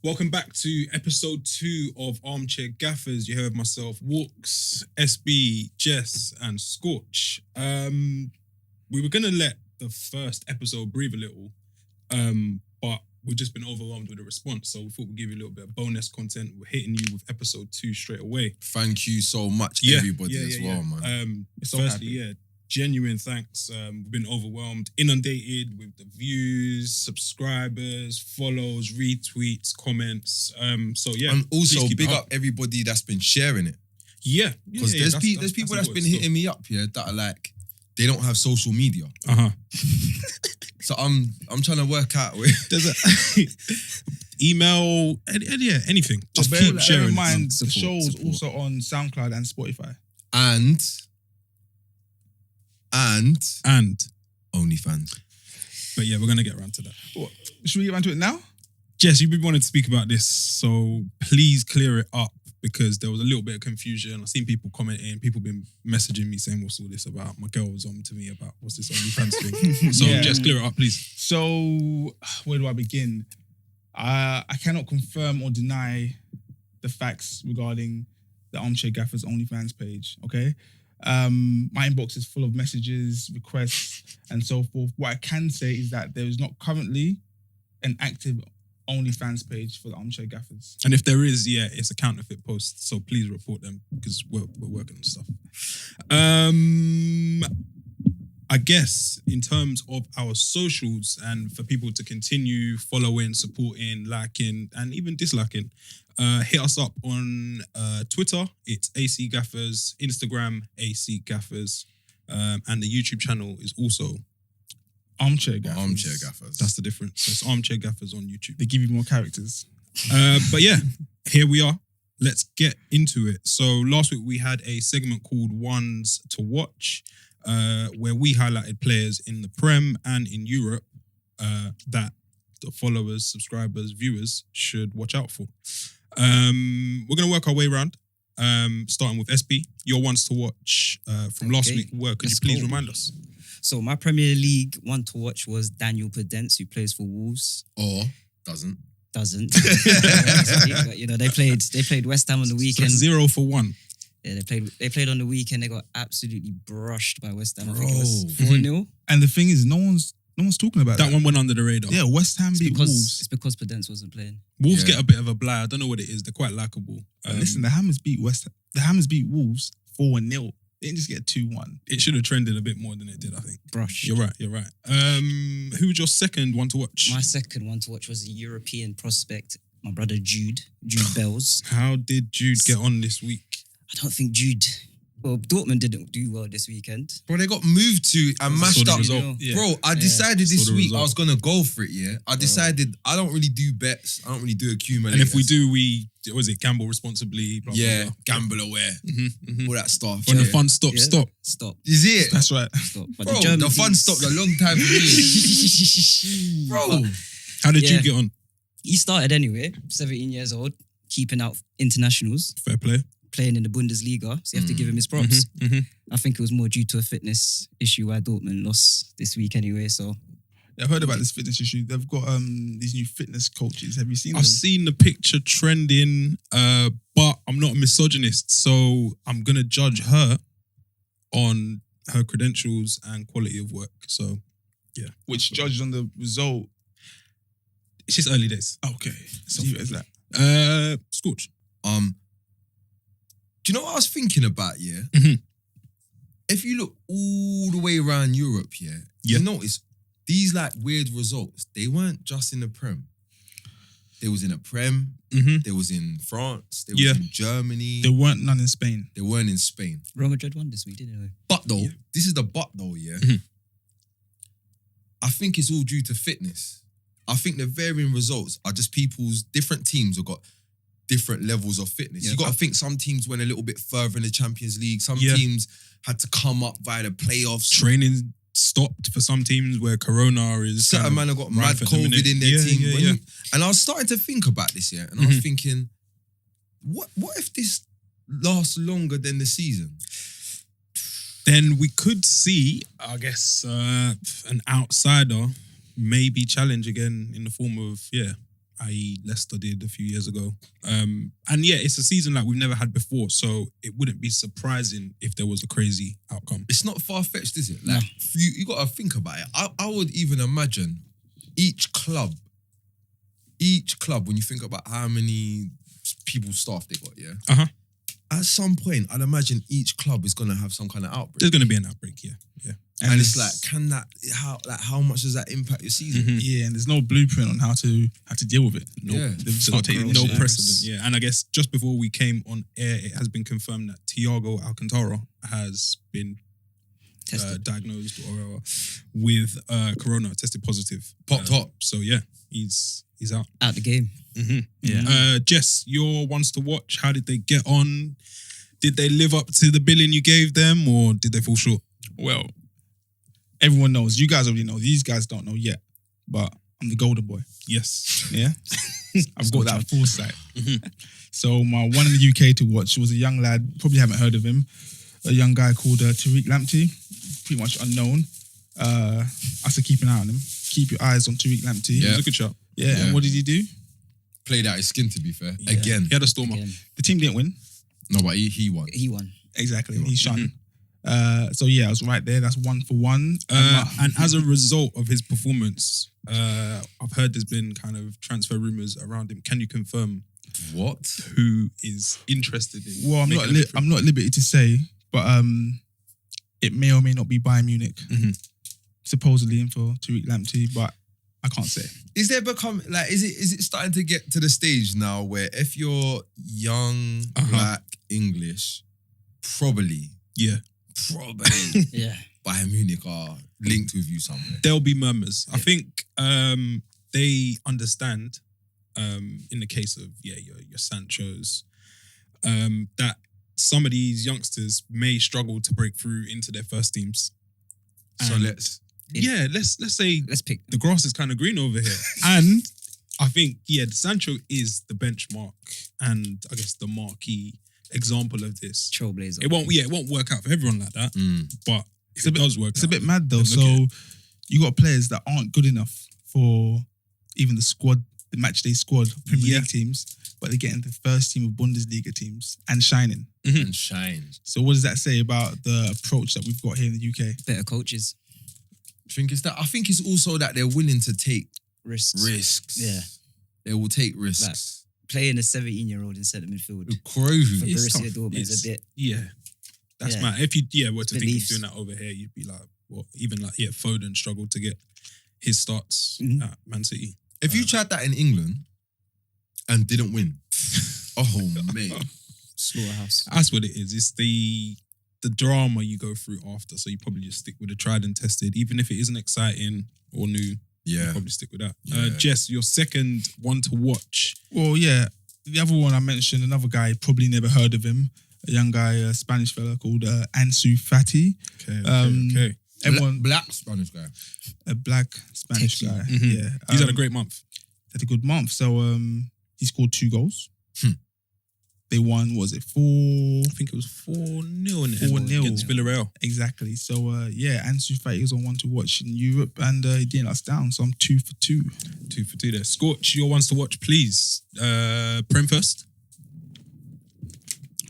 Welcome back to episode 2 of Armchair Gaffers. You heard myself, Walks, SB, Jess, and Scorch. We were gonna let the first episode breathe a little, but we've just been overwhelmed with the response. So we thought we'd give you a little bit of bonus content. We're hitting you with episode 2 straight away. Thank you so much, everybody, as well, man. Firstly, genuine thanks. We've been overwhelmed, inundated with the views, subscribers, follows, retweets, comments. And also big up everybody that's been sharing it. Yeah, because there's people that's been hitting me up here that are like, they don't have social media. So I'm trying to work out with email, anything. Just keep sharing. In mind, the show's also on SoundCloud and Spotify. And OnlyFans. But yeah, we're going to get around to that. What? Should we get around to it now? Jess, you've been wanting to speak about this, so please clear it up because there was a little bit of confusion. I've seen people commenting, people been messaging me saying, what's all this about? My girl was on to me about what's this OnlyFans thing. So Jess, clear it up, please. So where do I begin? I cannot confirm or deny the facts regarding the Armchair Gaffers OnlyFans page, okay? My inbox is full of messages, requests, and so forth. What I can say is that there is not currently an active OnlyFans page for the Armchair Gaffers. And if there is, it's a counterfeit post, so please report them because we're working on stuff. I guess in terms of our socials and for people to continue following, supporting, liking, and even disliking, hit us up on Twitter. It's AC Gaffers, Instagram AC Gaffers, and the YouTube channel is also Armchair Gaffers. Armchair Gaffers. That's the difference. So it's Armchair Gaffers on YouTube. They give you more characters. But yeah, here we are. Let's get into it. So last week we had a segment called Ones to Watch, where we highlighted players in the Prem and in Europe that the followers, subscribers, viewers should watch out for. We're going to work our way around, starting with SB. Your ones to watch from last week were, could you please remind us? So my Premier League one to watch was Daniel Podence, who plays for Wolves. Or doesn't. But, they played West Ham on the weekend. So 0 for 1. Yeah, they played on the weekend. They got absolutely brushed by West Ham. I Bro. think it was 4-0. And the thing is, no one's talking about That one went under the radar. Yeah, West Ham beat Wolves. It's because Podence wasn't playing. Wolves get a bit of a blah. I don't know what it is. They're quite likeable. Listen, the Hammers beat Wolves 4-0. They didn't just get 2-1. It should have trended a bit more than it did, I think. Brushed. You're right. Who was your second one to watch? My second one to watch was a European prospect, my brother Jude Bells. How did Jude get on this week? I don't think Dortmund didn't do well this weekend. Bro, they got moved to and mashed up. Yeah. Bro, I decided this week result. I was going to go for it, I decided I don't really do bets. I don't really do accumulators. And if we do, gamble responsibly. Blah, blah, blah. Gamble aware. All that stuff. When the fun stops, stop. Is it? That's right. Stop. But Bro, the fun stopped a long time for me. Bro. How did you get on? He started anyway, 17 years old, keeping out internationals. Fair play. Playing in the Bundesliga, so you have to give him his props. I think it was more due to a fitness issue why Dortmund lost this week anyway. So I've heard about this fitness issue. They've got these new fitness coaches. Have you seen them? I've seen the picture trending, but I'm not a misogynist, so I'm gonna judge her on her credentials and quality of work. So yeah, Which judged on the result. it's just early days. Okay, so who is that? Scorch. Do you know what I was thinking about, If you look all the way around Europe, you notice these like weird results, they weren't just in the Prem. They was in the Prem, they was in France, they was in Germany. There weren't none in Spain. They weren't in Spain. Real Madrid won this week, didn't they? But though, this is the but though, I think it's all due to fitness. I think the varying results are just people's different teams have got different levels of fitness. You got to think some teams went a little bit further in the Champions League. Some teams had to come up via the playoffs. Training stopped for some teams where Corona is. Certain man have got mad COVID in their team. And I was starting to think about this, and I was thinking, what if this lasts longer than the season? Then we could see, I guess, an outsider maybe challenge again in the form of, i.e. Leicester did a few years ago. And yeah, it's a season like we've never had before, so it wouldn't be surprising if there was a crazy outcome. It's not far-fetched, is it? Like, you got to think about it. I would even imagine each club, when you think about how many people staff they got, yeah? Uh-huh. At some point, I'd imagine each club is going to have some kind of outbreak. There's going to be an outbreak, yeah. And it's like, how much does that impact your season? Mm-hmm. Yeah, and there's no blueprint on how to deal with it. Yeah. They've just got to take No initiative. precedent, yeah. And I guess just before we came on air, it has been confirmed that Thiago Alcantara has been diagnosed or with corona, tested positive. Popped hot. So yeah, he's out. Out the game. Mm-hmm. Yeah. Jess, your ones to watch, how did they get on? Did they live up to the billing you gave them, or did they fall short? Well, everyone knows. You guys already know. These guys don't know yet. But I'm the golden boy. Yes. Yeah? I've got that foresight. So my one in the UK to watch was a young lad, probably haven't heard of him, a young guy called Tariq Lamptey, pretty much unknown. I said keep an eye on him. Keep your eyes on Tariq Lamptey. It was a good shot. Yeah, and what did he do? Played out his skin, to be fair. Yeah. Again. He had a stormer. Again. The team didn't win. No, but he won. He won. Exactly. He shone. So yeah, I was right there. That's 1 for 1. And as a result of his performance, I've heard there's been kind of transfer rumours around him. Can you confirm What? who is interested in? Well, I'm not at liberty to say, but it may or may not be Bayern Munich. Supposedly in for Tariq Lamptey, but I can't say. Is there become like is it starting to get to the stage now where if you're young, black, English, probably Yeah. Yeah. Bayern Munich are linked with you somewhere. There'll be murmurs. I think they understand, in the case of your Sanchos, that some of these youngsters may struggle to break through into their first teams. So And let's say Let's pick the grass is kind of green over here. And I think, the Sancho is the benchmark and I guess the marquee example of this. Trailblazer. It won't work out for everyone like that, but if it does work It's a out, bit mad though. then look at So it. you got players that aren't good enough for even the squad, the matchday squad, Premier League teams, but they're getting the first team of Bundesliga teams and shining. and shine. So what does that say about the approach that we've got here in the UK? Better coaches. I think it's also that they're willing to take Risks. Yeah. They will take risks. Playing a 17-year-old in centre midfield for Crazy. It's Borussia tough. Dortmund is a bit. That's Yeah. mad. If you were to think of Beliefs. doing that over here, you'd be like, well, even like Foden struggled to get his starts at Man City. If you tried that in England and didn't win, oh mate. Slaughterhouse. That's what it is. It's the drama you go through after. So you probably just stick with the tried and tested, even if it isn't exciting or new. You Yeah. probably stick with that. Yeah. Jess, your second one to watch. Well, yeah. The other one I mentioned, another guy, probably never heard of him. A young guy, a Spanish fella called Ansu Fati. Okay. Everyone, Black Spanish guy. a black Spanish Techie. guy. Mhm. Yeah. He's had a great month. Had a good month. So he scored 2 goals. They won, was it 4? I think it was 4-0 in 4-0 against Villarreal. Exactly. So Ansu Fati is on one to watch in Europe and he didn't let us down. So I'm 2 for 2. 2 for 2 there. Scorch, your ones to watch, please. Prem first.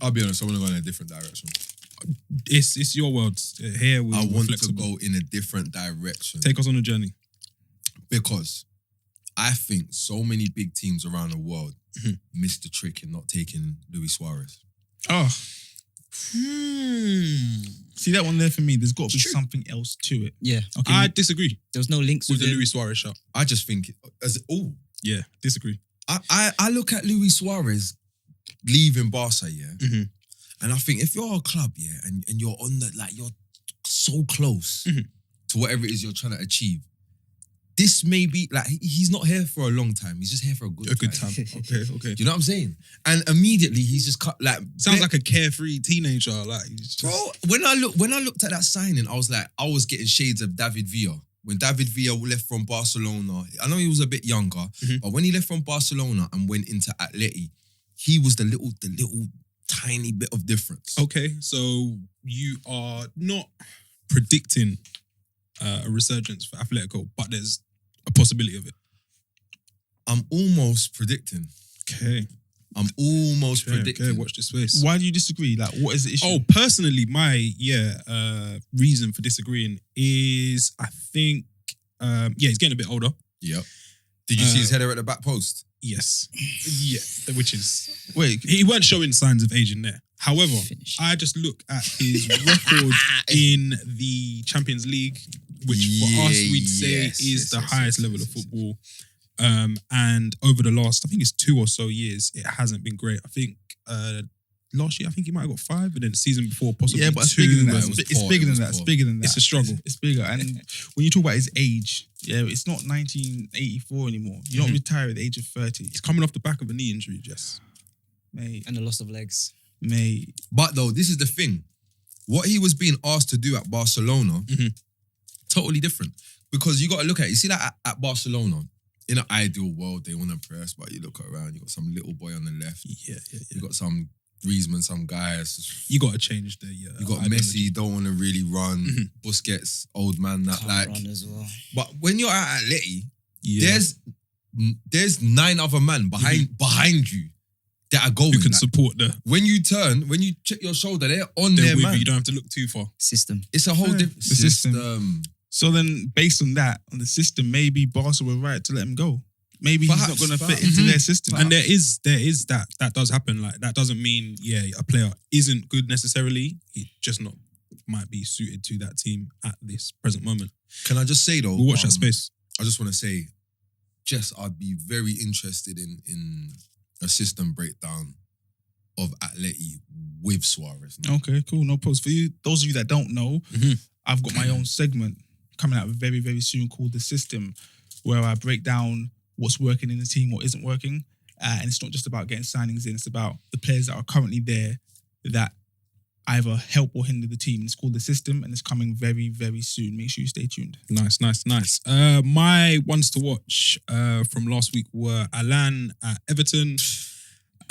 I'll be honest, I want to go in a different direction. It's your world. Here we're I want flexible. to go in a different direction. Take us on a journey. Because I think so many big teams around the world missed the trick in not taking Luis Suarez. Oh. See that one there for me, there's got to be something else to it. Yeah. Okay. I disagree There was no links with with the him. Luis Suarez shot. I just think Yeah, disagree. I look at Luis Suarez leaving Barca, and I think if you're a club, and you're on you're so close to whatever it is you're trying to achieve, this may be he's not here for a long time. He's just here for a good time. Okay. Do you know what I'm saying? And immediately he's just cut Sounds like a carefree teenager. Like, he's just, bro. When I looked at that signing, I was getting shades of David Villa. When David Villa left from Barcelona, I know he was a bit younger, but when he left from Barcelona and went into Atleti, he was the little tiny bit of difference. Okay, so you are not predicting a resurgence for Atletico, but there's a possibility of it. I'm almost predicting. Okay. Predicting. Watch this space. Why do you disagree? Like, what is the issue? Oh, personally, my reason for disagreeing is I think he's getting a bit older. Yep. Did you see his header at the back post? Yes. Yeah, which is Wait, he weren't showing signs of aging there. However, Finish. I just look at his record in the Champions League, which for us we'd say is the highest level of football. And over the last, I think it's 2 or so years, it hasn't been great. I think last year, I think he might have got 5, and then the season before possibly 2. it's bigger than that. It was It's poor, bigger it than was that. It's poor. bigger than that. It's a struggle. It's bigger. And when you talk about his age, it's not 1984 anymore. You don't retire at the age of 30. He's coming off the back of a knee injury, Jess. Mate. And the loss of legs. But though, this is the thing. What he was being asked to do at Barcelona, totally different. Because you got to look at it. You see that at Barcelona, in an ideal world, they want to press, but you look around, you got some little boy on the left. Yeah. You got some Griezmann, some guys. You got to change the. You got Messi, don't want to really run. Busquets, old man, that Can't like. run as well. But when you're at Atleti, Yeah. there's 9 other men behind you that are going. Who can like, support the. when you turn, when you check your shoulder, they're on They're their with man. you. You don't have to look too far. System. It's a whole different the system. system. So then, based on that, on the system, maybe Barca were right to let him go. Maybe he's not going to fit into their system. And there is that does happen. Like that doesn't mean a player isn't good necessarily. It just not might be suited to that team at this present moment. Can I just say though? We'll watch that space. I just want to say, Jess, I'd be very interested in a system breakdown of Atleti with Suarez. Now. Okay, cool. No pros. For you, those of you that don't know, I've got my own segment coming out very, very soon called The System, where I break down what's working in the team, what isn't working. And it's not just about getting signings in, it's about the players that are currently there that either help or hinder the team. It's called The System, and it's coming very, very soon. Make sure you stay tuned. Nice. My ones to watch from last week were Alan at Everton.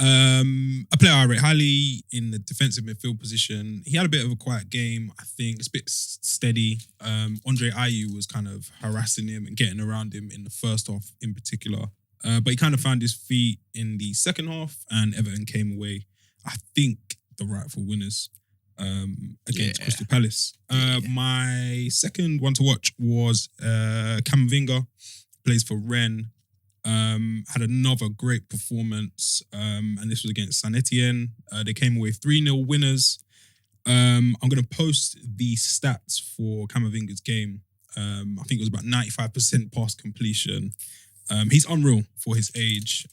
A player I rate highly in the defensive midfield position. He had a bit of a quiet game, I think. It's a bit steady. Andre Ayew was kind of harassing him and getting around him in the first half in particular. But he kind of found his feet in the second half, and Everton came away, I think, the rightful winners against Crystal Palace. My second one to watch was Camavinga, plays for Rennes. Had another great performance, and this was against Saint Etienne. They came away 3-0 winners. I'm going to post the stats for Camavinga's game. I think it was about 95% pass completion. He's unreal for his age.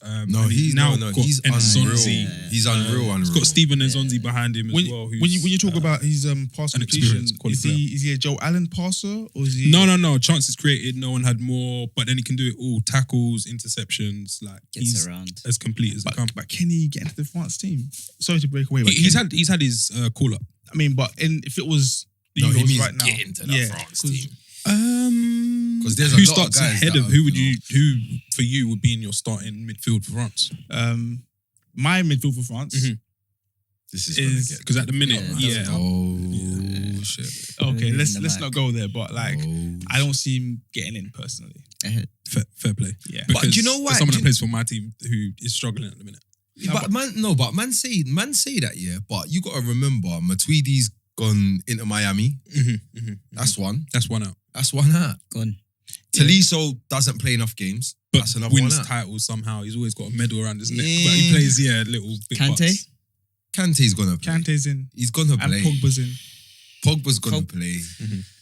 He's unreal. Enzonzi. He's unreal. He's got Steven Enzonzi behind him as well. When you talk about his pass an completion, experienced is he a Joe Allen passer or is he? No. Chances created, no one had more, but then he can do it all: tackles, interceptions. Like Gets he's around. as complete as they come. But can he get into the France team? Sorry to break away. But He's had his call up. I mean, but if it was the No, he Euros means right now, get into the France team. 'Cause there's a who lot of starts guys ahead that of are, who for you would be in your starting midfield for France? My midfield for France This is is gonna Because at the minute, get yeah. Oh shit. okay. Moving Let's the not mic. go there, but like Oh, I don't see him getting in personally. Ahead. Fair play. Yeah, But Because do you know why? there's someone Do that you- plays for my team who is struggling at the minute. But man say that, yeah. But you gotta remember, Matuidi's gone into Miami. That's one. That's one out. That's one out. Gone. Taliso doesn't play enough games. But That's another wins one out. titles somehow. He's always got a medal around his neck. Yeah. But he plays, little bit Kante? parts. Kante's gonna play. Kante's in He's gonna and play. Pogba's in. Pogba's gonna play.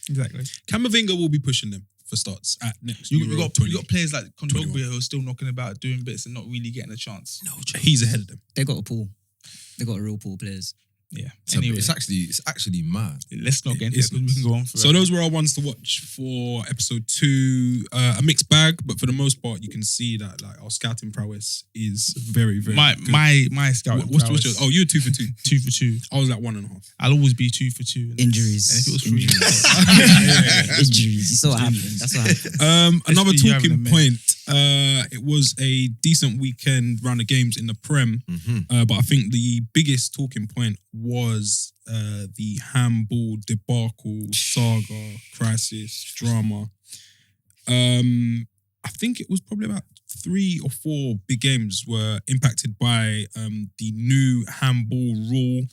Exactly. Camavinga will be pushing them for starts at next You Euro got 20. players like Kondogbia 21. who are still knocking about doing bits and not really getting a chance. He's ahead of them. They got a pool. They got a real pool of players. Yeah. So Anyway, it's actually mad. let's not get into It's it because we can go on So forever. those were our ones to watch for episode 2. A mixed bag, but for the most part, you can see that like our scouting prowess is very, very good. my scouting What's prowess, yours? Oh, you're 2 for 2. 2 for 2. I was at 1.5. I'll always be 2 for 2. Injuries. And if it was 3, Injuries. You saw what happened. That's what happened. Another SB, you having a talking mess. point. It was a decent weekend round of games in the Prem, but I think the biggest talking point was the handball debacle, saga, crisis, drama. I think it was probably about 3 or 4 big games were impacted by the new handball rule.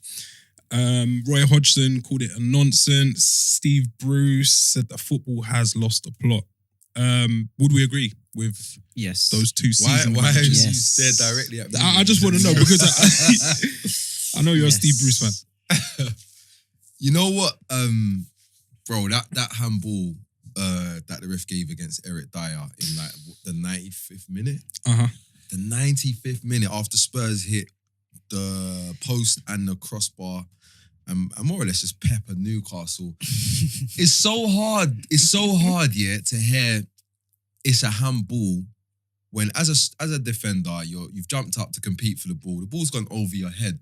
Roy Hodgson called it a nonsense. Steve Bruce said that football has lost the plot. Would we agree with Yes. those two Why seasons? have you Yes. stared directly at me? I just want to know because I know you're a Steve Bruce fan. You know what, bro? That handball that the ref gave against Eric Dyer in like the 95th minute. The 95th minute after Spurs hit the post and the crossbar, and more or less just pepper Newcastle. It's so hard. It's so hard, yeah, to hear it's a handball when as a defender you've jumped up to compete for the ball. The ball's gone over your head.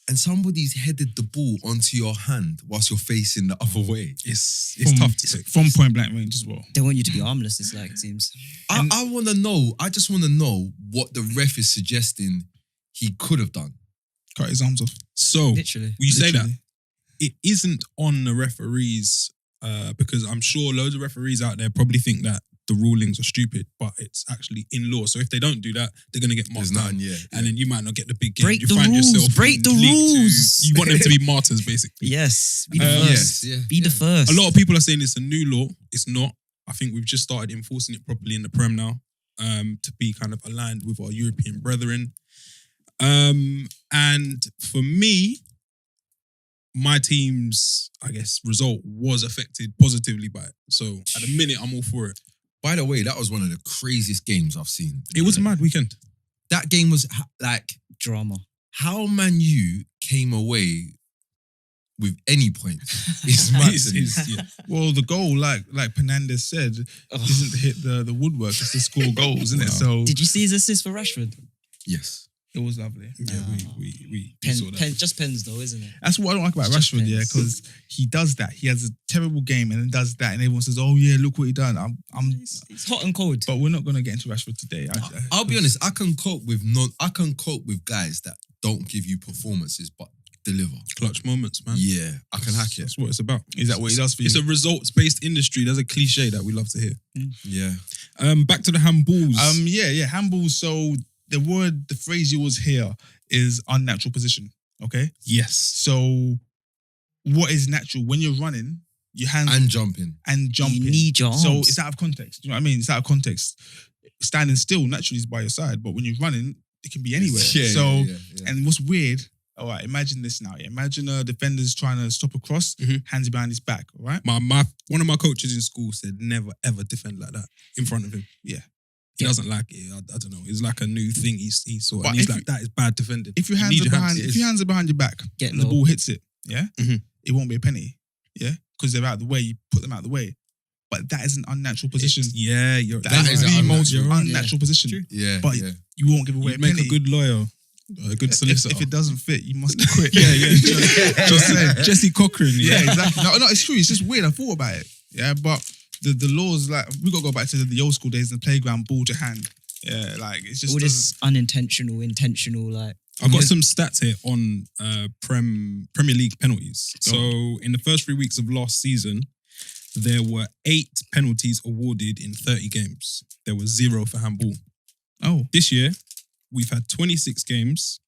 And somebody's headed the ball onto your hand whilst you're facing the other way. It's From- tough to take. From point blank range as well. They want you to be armless, it's like, it seems. I want to know. I just want to know what the ref is suggesting he could have done. Cut his arms off. So Literally. you say that Literally. it isn't on the referees because I'm sure loads of referees out there probably think that the rulings are stupid, but it's actually in law. So if they don't do that, they're going to get marked There's down. none, yeah. And then you might not get the big game. Break you the find rules, yourself break in the League Two. rules. You want them to be martyrs, basically. Yes. Be the Um, first. Yes, yeah. Be the first. A lot of people are saying it's a new law. It's not. I think we've just started enforcing it properly in the Prem now to be kind of aligned with our European brethren. And for me, my team's, I guess, result was affected positively by it. So at the minute, I'm all for it. By the way, that was one of the craziest games I've seen. It was a mad weekend. That game was like Drama. how Man U came away with any points. It's mad to me. Yeah. Well, the goal, like Penandes said, isn't to hit the woodwork, it's to score goals, isn't it? Wow. So Did you see his assist for Rashford? Yes. it was lovely. Yeah, we Pen, saw that. just pens though, isn't it? That's what I don't like about It's just Rashford, yeah, pens. because he does that. He has a terrible game and then does that, and everyone says, "Oh yeah, look what he done." It's hot and cold. But we're not gonna get into Rashford today. I'll be honest, I can cope with guys that don't give you performances but deliver. Clutch moments, man. Yeah, I can hack it. That's what it's about. Is that what he does for you? It's a results-based industry. There's a cliche that we love to hear. Yeah. Back to the handballs. Yeah, handball. So the phrase you always hear is unnatural position. Okay, yes. so what is natural when you're running? Your hands And jumping. and jumping. You need your arms. So it's out of context. You know what I mean? It's out of context. Standing still naturally is by your side, but when you're running, it can be anywhere. Yeah. And what's weird? All right, imagine this now. Imagine a defender's trying to stop a cross, hands behind his back. All right. One of my coaches in school said never ever defend like that in front of him. Yeah. He doesn't like it. I don't know. It's like a new thing he saw. But And he's if like, that is bad defending. If your You hands need are behind, hands. if your hands are behind your back, Get and the low. ball hits it, yeah, Mhm. it won't be a penny, yeah, because they're out of the way. You put them out of the way, but that is an unnatural position. Yeah, you're That is the most you're right. unnatural position. True. Yeah. But yeah. you won't give away You'd a make penny. a good lawyer, a good solicitor. If it doesn't fit, you must quit. yeah. Just saying. Jesse Cochran. Yeah, exactly. No, it's true. It's just weird. I thought about it. Yeah, but the laws, like, we got to go back to the old school days in the playground, ball to hand. Yeah, like, it's just All this unintentional, intentional, like. I've got some stats here on Premier League penalties. So in the first 3 weeks of last season, there were 8 penalties awarded in 30 games. There was 0 for handball. Oh, This year, we've had 26 games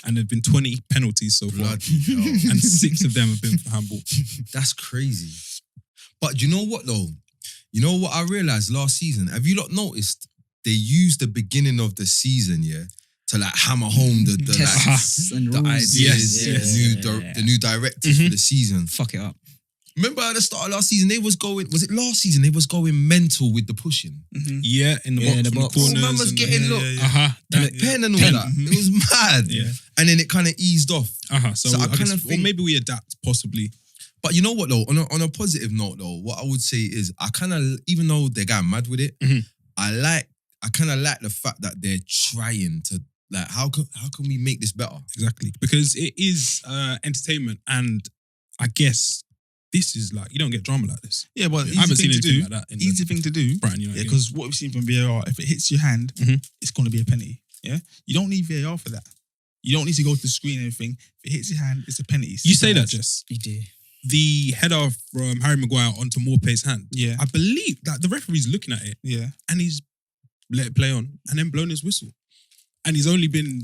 and there have been 20 penalties so far. Bloody hell. And 6 of them have been for handball. That's crazy. But you know what though? You know what I realized last season? Have you not noticed they used the beginning of the season, yeah, to like hammer home the Tests and the rules. ideas, Yes. the new directives for the season. Fuck it up. Remember at the start of last season, was it last season? They was going mental with the pushing. Yeah, in the Yeah, box, in the from box. the corners. Man was and getting the, look. pen And all that. It was mad. Yeah. And then it kind of eased off. So So I I kinda guess, or think- maybe we adapt, possibly. But you know what though? On a positive note though, what I would say is I kind of, even though they're going mad with it, Mhm. I kind of like the fact that they're trying to, like, how can we make this better? Exactly. Because it is entertainment, and I guess this is like, you don't get drama like this. yeah, but I haven't seen to anything do. like that in Easy thing to do. Brighton United. Yeah, because what we've seen from VAR, if it hits your hand, Mhm. it's going to be a penny. Yeah, you don't need VAR for that. You don't need to go to the screen and everything. If it hits your hand, it's a penny. You say Simple that, as. Jess. You do. The header from Harry Maguire onto Morpay's hand. Yeah, I believe that the referee's looking at it yeah. and he's let it play on, and then blown his whistle. And it's only been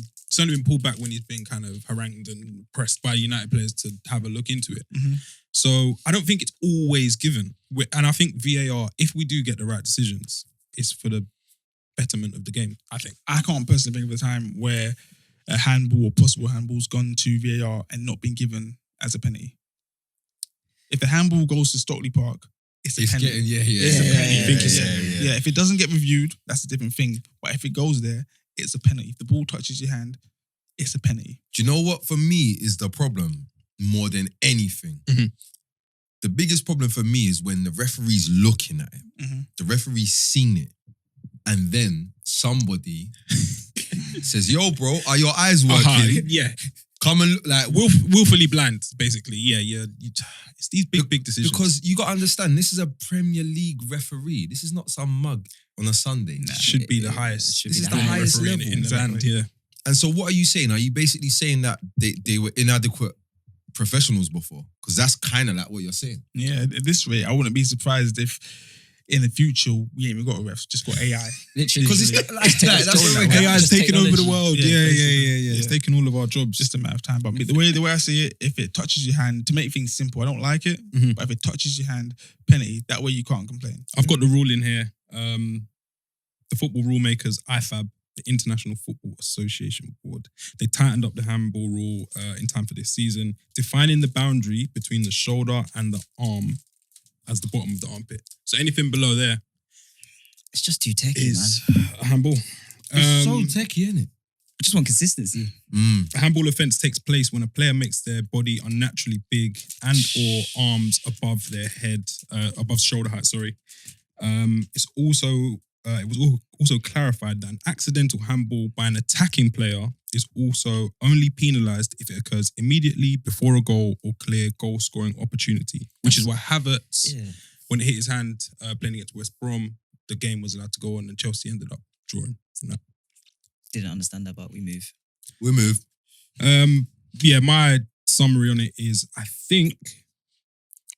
pulled back when he's been kind of harangued and pressed by United players to have a look into it. Mm-hmm. So I don't think it's always given. And I think VAR, if we do get the right decisions, it's for the betterment of the game, I think. I can't personally think of a time where a handball or possible handball's gone to VAR and not been given as a penalty. If the handball goes to Stockley Park, it's a penalty. It's a penalty. If it doesn't get reviewed, that's a different thing. But if it goes there, it's a penalty. If the ball touches your hand, it's a penalty. Do you know what for me is the problem more than anything? Mm-hmm. The biggest problem for me is when the referee's looking at it, the referee's seen it, and then somebody says, "Yo, bro, are your eyes working?" Yeah. Come and look, like willfully blind, basically. Yeah. It's these big decisions. Because you got to understand, this is a Premier League referee. This is not some mug on a Sunday. Should be the highest. This is the highest referee level in the land. Yeah. And so, what are you saying? Are you basically saying that they were inadequate professionals before? Because that's kind of like what you're saying. Yeah, at this rate, I wouldn't be surprised if in the future we ain't even got a ref, just got AI. Literally. Because it's like that's what AI's taking over the technology. world. Yeah. It's taking all of our jobs. Just a matter of time. But the way I see it, if it touches your hand, to make things simple, I don't like it. Mhm. But if it touches your hand, penalty. That way you can't complain. I've got the rule in here. The football rule makers, IFAB, the International Football Association Board, they tightened up the handball rule in time for this season, defining the boundary between the shoulder and the arm as the bottom of the armpit. So anything below there It's just too techy, is man. a handball. It's so techy, isn't it? I just want consistency. A handball offence takes place when a player makes their body unnaturally big and or arms above their head, above shoulder height. Sorry. It was also clarified that an accidental handball by an attacking player is also only penalised if it occurs immediately before a goal or clear goal-scoring opportunity, which is why Havertz, when it hit his hand playing against West Brom, the game was allowed to go on and Chelsea ended up drawing from that. Didn't understand that, but we move. We move. My summary on it is I think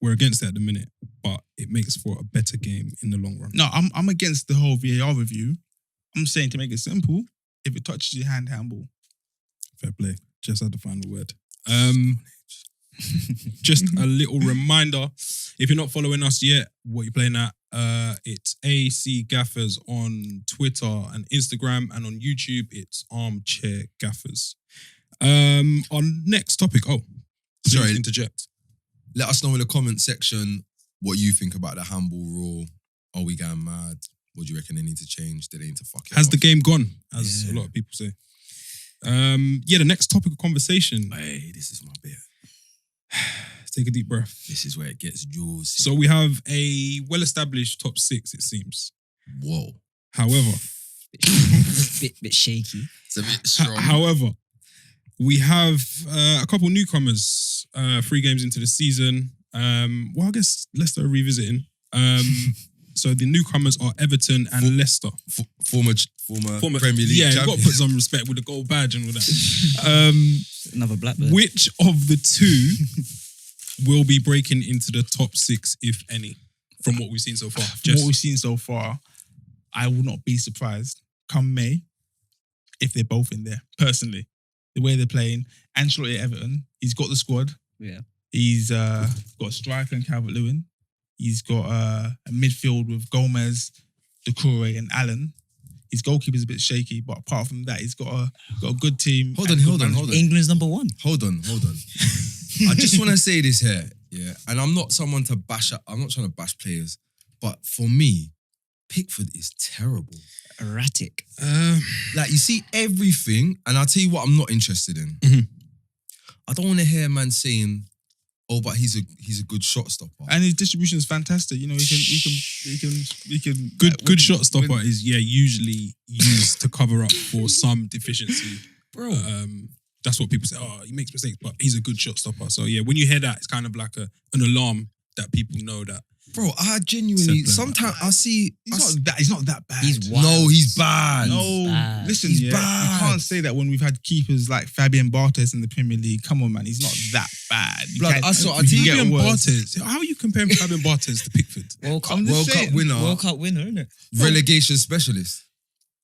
we're against it at the minute, but it makes for a better game in the long run. No, I'm against the whole VAR review. I'm saying to make it simple, if it touches your hand, handball. Fair play. Just had the final word. Just a little reminder, if you're not following us yet, what you're playing at, it's AC Gaffers on Twitter and Instagram, and on YouTube, it's Armchair Gaffers. Our next topic, Sorry. interject. Let us know in the comment section what you think about the handball rule. Are we going mad? What do you reckon they need to change? Do they need to fuck it Has off? the game gone, as a lot of people say? The next topic of conversation. Hey, this is my bit. Take a deep breath. This is where it gets juicy. So we have a well-established top six, it seems. Whoa. However, bit shaky. It's a bit strong. however, we have a couple newcomers, 3 games into the season. I guess Leicester are revisiting. So the newcomers are Everton and Leicester. Former Premier League you've got champions. to put some respect with the gold badge and all that. Another Blackburn. Which of the two will be breaking into the top 6, if any, from what we've seen so far? From what we've seen so far, I will not be surprised come May if they're both in there, personally. The way they're playing. Ancelotti at Everton, he's got the squad. Yeah. He's got a striker in Calvert-Lewin. He's got a midfield with Gomez, Doucouré and Allen. His goalkeeper's a bit shaky, but apart from that, he's got a good team. Hold on. England's number 1. Hold on. I just want to say this here, yeah. And I'm not someone to bash up. I'm not trying to bash players, but for me, Pickford is terrible. Erratic. Like you see everything, and I'll tell you what I'm not interested in. Mhm. I don't want to hear a man saying, "Oh, but he's a good shot stopper." And his distribution is fantastic. You know, he can Good shot stopper is usually used to cover up for some deficiency. Bro. That's what people say. Oh, he makes mistakes, but he's a good shot stopper. So yeah, when you hear that, it's kind of like an alarm that people know that. Bro, I genuinely sometimes I see. He's not that bad. He's wild. No, he's bad. No, bad. listen, He's you bad. can't say that when we've had keepers like Fabian Barthez in the Premier League. Come on, man, he's not that bad. Blood, I saw- I tell you, Fabian worse. Barthez. How are you comparing Fabian Barthez to Pickford? World Cup, I'm just World Cup saying. winner, World Cup winner, isn't it? relegation specialist.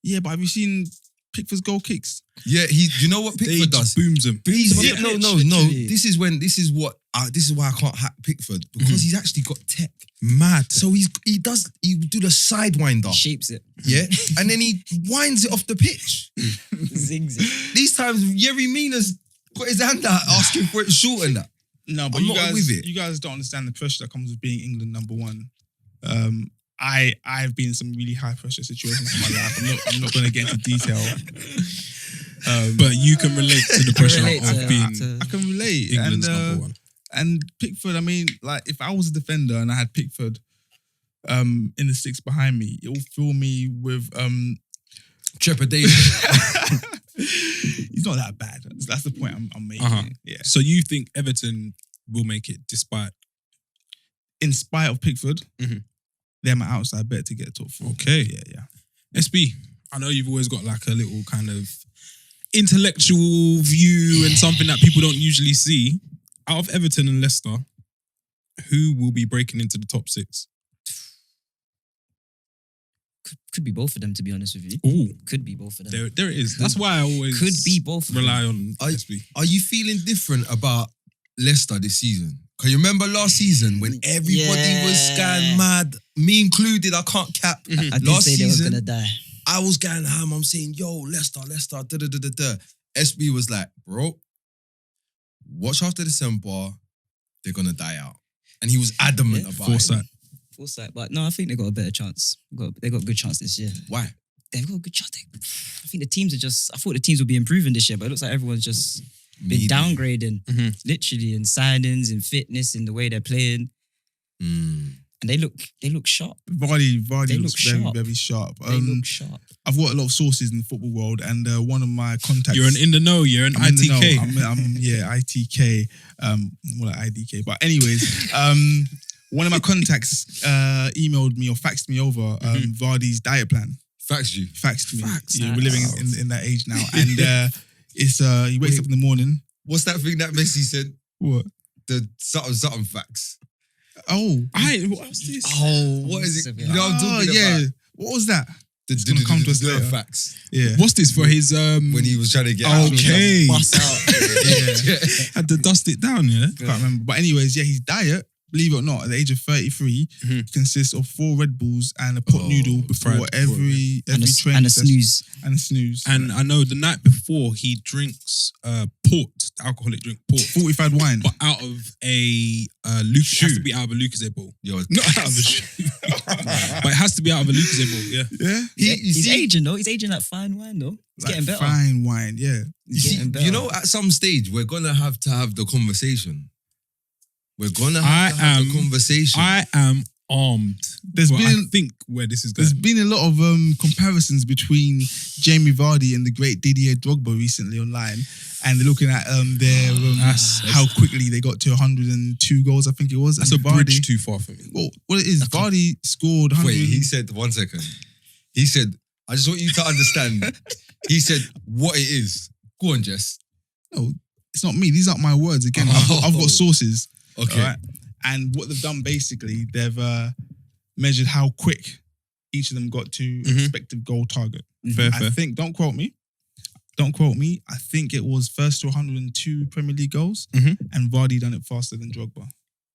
Yeah, but have you seen Pickford's goal kicks? Yeah, you know what They Pickford just does? booms them. He's on the no, pitch, no. literally. This is why I can't hack Pickford because he's actually got tech. Mad. So he do the sidewinder, He shapes it. yeah, and then he winds it off the pitch. Zings it. These times, Yerry Mina's got his hand out asking for it short and that. No, but I'm you not guys, with it. you guys don't understand the pressure that comes with being England number one. I've been in some really high pressure situations in my life. I'm not going to get into detail. But you can relate to the pressure relate of to- being I can relate. England's and, number one. And Pickford, I mean, like if I was a defender and I had Pickford in the six behind me, it will fill me with Trepidation. he's not that bad. That's the point I'm making. Uh-huh. Yeah. So you think Everton will make it despite? In spite of Pickford, Mhm. they're my outside bet to get a top four. Okay. Yeah. SB, I know you've always got like a little kind of intellectual view and something that people don't usually see. Out of Everton and Leicester, who will be breaking into the top six? Could be both of them, to be honest with you. Ooh, Could be both of them. there it is. That's why I always Could be both of them. rely on SB. Are you feeling different about Leicester this season? Because you remember last season when everybody was scan mad, me included, I can't cap. I did Last say they were season, gonna die. I was going ham. I'm saying, yo, Leicester, da-da-da-da-da. SB was like, bro, watch after December, they're going to die out. And he was adamant Yeah. about Foresight. it. Foresight, but no, I think they got a better chance. They got a good chance this year. Why? They've got a good chance. I think the teams are just. I thought the teams would be improving this year, but it looks like everyone's just been Maybe. downgrading, Mhm. literally in signings, in fitness, in the way they're playing, and they look sharp. Vardy They looks look very, sharp. very sharp. They look sharp. I've got a lot of sources in the football world, and one of my contacts. You're in the know. You're an I'm in the know. ITK. I'm ITK, more like IDK. But anyways, one of my contacts emailed me or faxed me over Vardy's diet plan. Facts you. Faxed me. Facts. Yeah, we're living in that age now, and it's he wakes up in the morning. What's that thing that Messi said? What? The something facts. Oh, What's this? Oh, what is it? You know what I'm talking about? What was that? It's gonna come to us later. facts. Yeah. What's this for his When he was trying to get out. Okay. Bust out. Had to dust it down, yeah? Can't remember. But anyways, yeah, his diet, believe it or not, at the age of 33, consists of 4 Red Bulls and a pot noodle before fried every and training a session. snooze. And a snooze. And I know the night before he drinks port, the alcoholic drink port, fortified wine. but out of a Lucas. It has to be out of a Lucas ball. Yo, Not out of a shoe. But it has to be out of a Lucas ball, yeah. Yeah. He's aging though. He's aging like fine wine though. He's Like getting better. fine wine, yeah. He's You see, getting better. you know, at some stage, we're going to have the conversation. We're going to I have am- the conversation. I am armed. There's But I been think where this is there's going. been a lot of comparisons between Jamie Vardy and the great Didier Drogba recently online, and they're looking at their how quickly they got to 102 goals. I think it was. That's a And bridge too far for me. Well, what it is, Vardy scored 100. Wait, he said, 1 second. He said, I just want you to understand. He said, what it is. Go on, Jess. No, it's not me. These aren't my words. Again, I've got sources. Okay. Alright? And what they've done basically, they've measured how quick each of them got to respective goal target. Fair, I think, don't quote me. I think it was first to 102 Premier League goals, and Vardy done it faster than Drogba.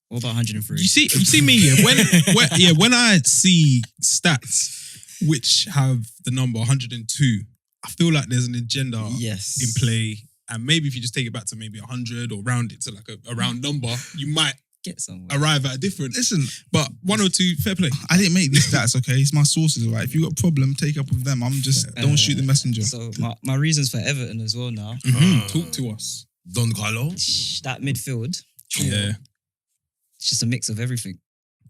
What about 103? You see me, yeah. When I see stats which have the number 102, I feel like there's an agenda Yes. in play. And maybe if you just take it back to maybe 100 or round it to like a round number, you might Get somewhere. arrive at a different. Listen, But 102, fair play. I didn't make these stats, okay? It's my sources, all right? If you got a problem, take up with them. I'm just, don't shoot the messenger. So my reasons for Everton as well now. Talk to us. Don Carlo? That midfield, Yeah. it's just a mix of everything.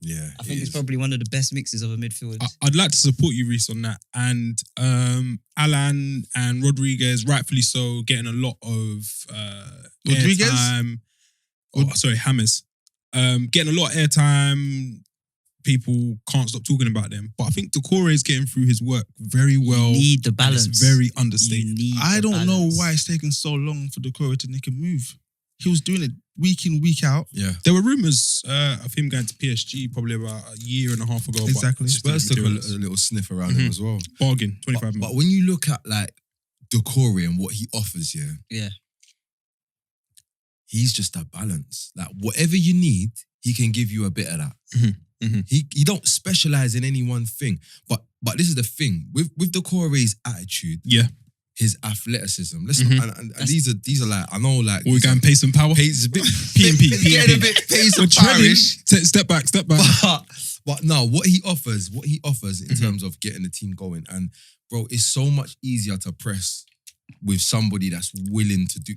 Yeah. I think it's probably one of the best mixes of a midfield. I'd like to support you, Reese, on that. And Alan and Rodriguez, rightfully so, getting a lot of Rodriguez? airtime. Sorry, Hammers. Getting a lot of airtime. People can't stop talking about them. But I think Decore is getting through his work very well. You need the and balance. It's very You understated. need I the don't know balance. why it's taken so long for Decore to make a move. he was doing it week in, week out. Yeah. There were rumours of him going to PSG probably about a year and a half ago. Exactly. But Spurs took a little sniff around him as well. bargain, 25 But million. when you look at like Decore and what he offers, Yeah. he's just a balance. Like whatever you need, he can give you a bit of that. He don't specialize in any one thing. But this is the thing with Decore's attitude. Yeah. His athleticism. Listen, and these are like, I know like We're going pace and power. pace a bit P&P. getting a bit pace and parish. Step back. But no, what he offers in terms of getting the team going, and bro, it's so much easier to press with somebody that's willing to do.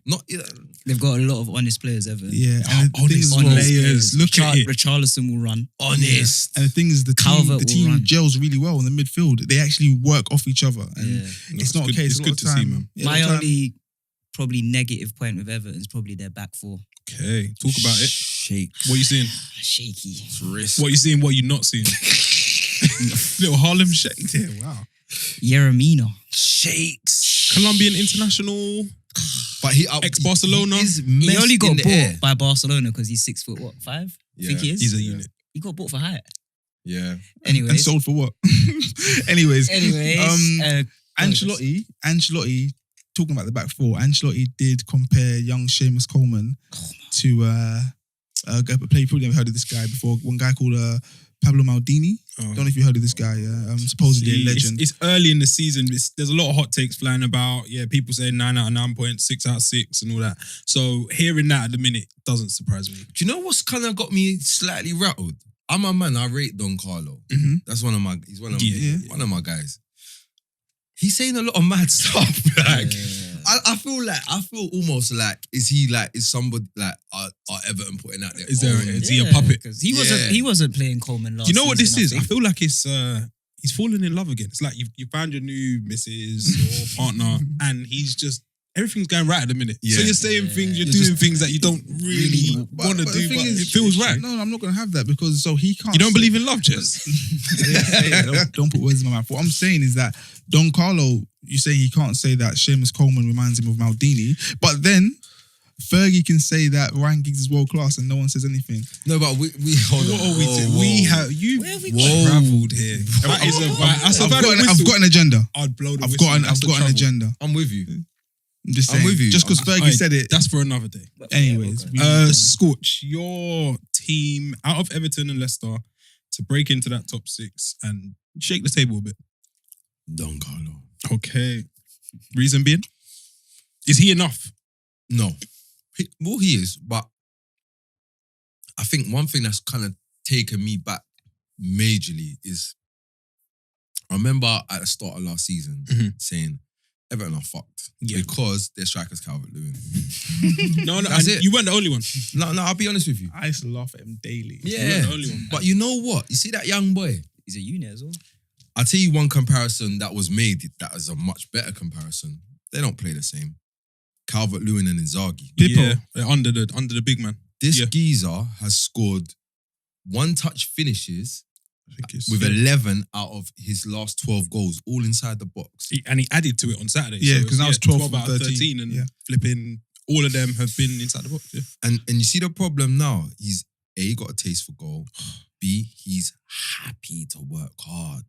They've got a lot of honest players, Everton. Yeah, and the thing is, honest players. Look at it. Richarlison will run. honest. And the thing is, the Calvert will team run. gels really well in the midfield. They actually work off each other, and Yeah. it's not a case. It's good to see, man. My only probably negative point with Everton is probably their back four. Okay, talk about it. Shake. What are you seeing? Shaky. Wrist. What are you seeing? What are you not seeing? Little Harlem shake here. Wow. Yeremina. Shakes. Colombian international. But he Ex-Barcelona. He only got bought air. by Barcelona because he's 6'5". I think he is. He's a unit. He got bought for height. Yeah. And Anyways. sold for what? Anyways, Ancelotti. Ancelotti, talking about the back four, Ancelotti did compare young Seamus Coleman to a player. You probably never heard of this guy before. One guy called Pablo Maldini. Don't know if you heard of this guy. Supposedly a legend. It's early in the season. There's a lot of hot takes flying about. Yeah, people saying 9 out of 9 points, 6 out of 6 and all that. So hearing that at the minute doesn't surprise me. Do you know what's kind of got me slightly rattled? I'm a man. I rate Don Carlo. That's one of my. He's one of my guys. He's saying a lot of mad stuff. Like, I feel almost like is somebody like are Everton putting out there? Is he a puppet? Because he wasn't playing Coleman last Do you know what this season, is? I feel like it's he's fallen in love again. It's like you found your new missus or partner, and he's just everything's going right at the minute. Yeah. So you're saying things, you're doing things that you don't really want to do, but it feels right. No, I'm not going to have that because he can't. You don't believe in love, Jess? don't put words in my mouth. What I'm saying is that Don Carlo, you're saying he can't say that Seamus Coleman reminds him of Maldini, but then Fergie can say that Ryan Giggs is world class and no one says anything. No, but we hold on. What are we doing? We have you travelled here. I've got an agenda. I'd blow the I've whistle. got an agenda. I'm with you. I'm just saying. I'm with you. Just because Fergie said it. That's for another day. Anyways, Scorch, your team out of Everton and Leicester to break into that top 6 and shake the table a bit. Don Carlo. Okay. Reason being? Is he enough? No. He is, but I think one thing that's kind of taken me back majorly is I remember at the start of last season saying Everton are fucked because their striker's Calvert-Lewin. No, That's it. You weren't the only one. No, I'll be honest with you. I used to laugh at him daily. You Yeah, weren't the only one. but you know what? You see that young boy? He's a unit as well. I'll tell you one comparison that was made that is a much better comparison. They don't play the same. Calvert-Lewin and Inzaghi. Yeah, under the big man. This geezer has scored one-touch finishes I think it's, with 11 out of his last 12 goals, all inside the box. and he added to it on Saturday. Yeah, So because that was 12 out of 13 and flipping all of them have been inside the box. Yeah. And you see the problem now, he's A, got a taste for goal. B, he's happy to work hard.